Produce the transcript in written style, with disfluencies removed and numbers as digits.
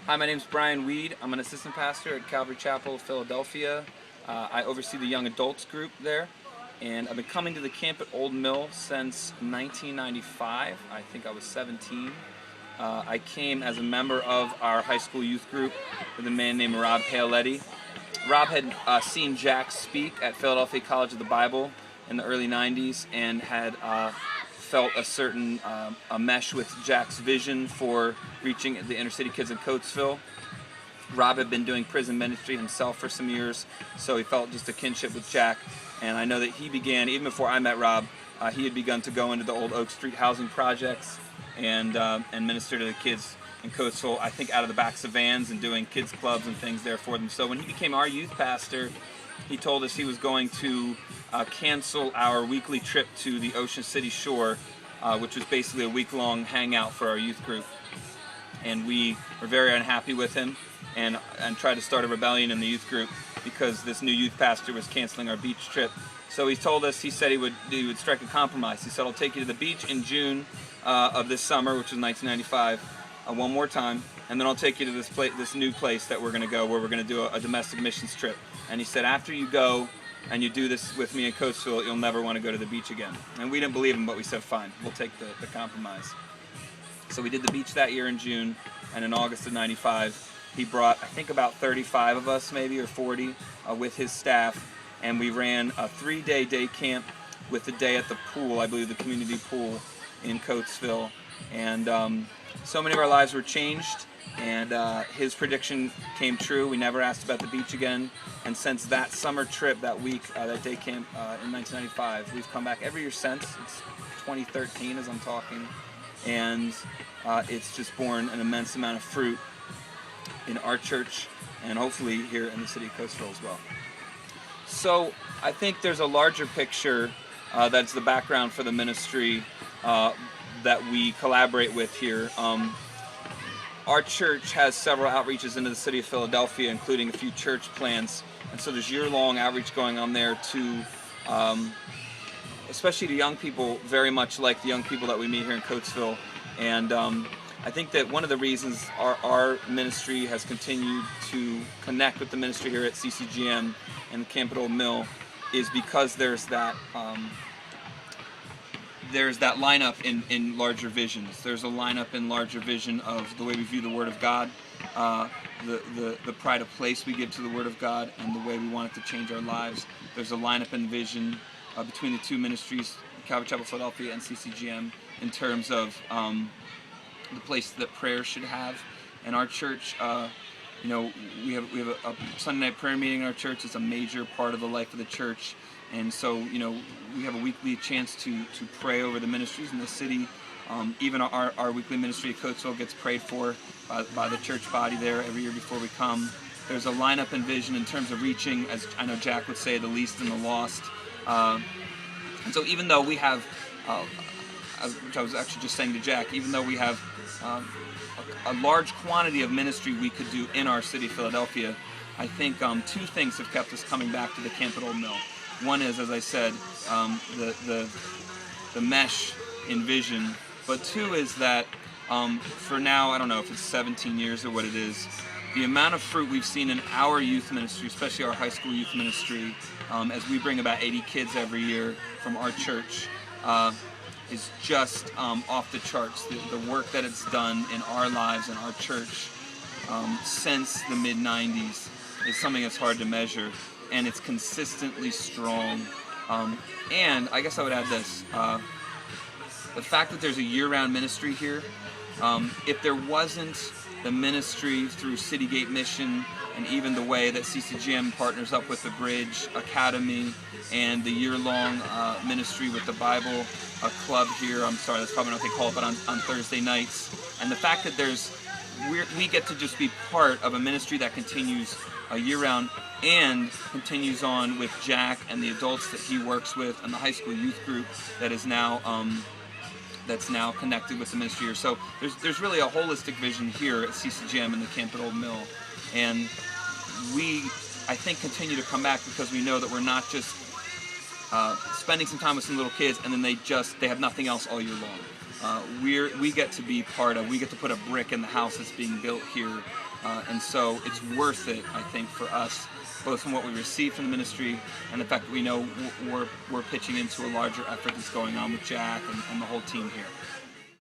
Hi, my name is Brian Weed. I'm an assistant pastor at Calvary Chapel, Philadelphia. I oversee the young adults group there, and I've been coming to the camp at Old Mill since 1995. I think I was 17. I came as a member of our high school youth group with a man named Rob Paoletti. Rob had seen Jack speak at Philadelphia College of the Bible in the early 90s and had felt a certain a mesh with Jack's vision for reaching the inner city kids in Coatesville. Rob had been doing prison ministry himself for some years, so he felt just a kinship with Jack. And I know that he began, even before I met Rob, he had begun to go into the old Oak Street housing projects and minister to the kids in Coatesville, I think out of the backs of vans and doing kids clubs and things there for them. So when he became our youth pastor, he told us he was going to cancel our weekly trip to the Ocean City shore, which was basically a week-long hangout for our youth group. And we were very unhappy with him and tried to start a rebellion in the youth group because this new youth pastor was canceling our beach trip. So he told us, he said he would strike a compromise. He said, I'll take you to the beach in June of this summer, which was 1995, one more time, and then I'll take you to this new place that we're going to go, where we're going to do a domestic missions trip. And he said, after you go and you do this with me in Coatesville, you'll never want to go to the beach again. And we didn't believe him, but we said, fine, we'll take the compromise. So we did the beach that year in June, and in August of 95, he brought, I think, about 35 of us, maybe, or 40, with his staff, and we ran a 3-day day camp with the day at the pool, I believe the community pool in Coatesville. And so many of our lives were changed, and his prediction came true. We never asked about the beach again, and since that summer trip, that week, that day camp in 1995, we've come back every year since. It's 2013 as I'm talking, and it's just borne an immense amount of fruit in our church and hopefully here in the city of Coatesville as well. So I think there's a larger picture that's the background for the ministry that we collaborate with here. Our church has several outreaches into the city of Philadelphia, including a few church plants, and so there's year-long outreach going on there to, especially to young people, very much like the young people that we meet here in Coatesville. And I think that one of the reasons our ministry has continued to connect with the ministry here at CCGM and the camp at Old Mill is because there's that lineup in larger visions. There's a lineup in larger vision of the way we view the Word of God, the pride of place we give to the Word of God, and the way we want it to change our lives. There's a lineup in vision between the two ministries, Calvary Chapel Philadelphia and CCGM, in terms of the place that prayer should have. And our church, we have a Sunday night prayer meeting in our church. It's a major part of the life of the church. And so, we have a weekly chance to pray over the ministries in the city. Even our weekly ministry at Coatesville gets prayed for by the church body there every year before we come. There's a lineup and vision in terms of reaching, as I know Jack would say, the least and the lost. And so even though we have, which I was actually just saying to Jack, even though we have a large quantity of ministry we could do in our city of Philadelphia, I think two things have kept us coming back to the camp at Old Mill. One is, as I said, the mesh in vision, but two is that for now, I don't know if it's 17 years or what it is, the amount of fruit we've seen in our youth ministry, especially our high school youth ministry, as we bring about 80 kids every year from our church, is just off the charts. The work that it's done in our lives and our church since the mid-90s is something that's hard to measure, and it's consistently strong. And I guess I would add this, the fact that there's a year-round ministry here, if there wasn't the ministry through Citygate Mission and even the way that CCGM partners up with the Bridge Academy and the year-long ministry with the Bible club here, I'm sorry, that's probably not what they call it, but on Thursday nights, and the fact that we get to just be part of a ministry that continues year-round and continues on with Jack and the adults that he works with and the high school youth group that is now connected with the ministry here. So there's really a holistic vision here at CCGM and the camp at Old Mill, and we, I think, continue to come back because we know that we're not just spending some time with some little kids and then they have nothing else all year long. we get to be we get to put a brick in the house that's being built here, and so it's worth it, I think, for us, both from what we receive from the ministry and the fact that we know we're pitching into a larger effort that's going on with Jack and the whole team here.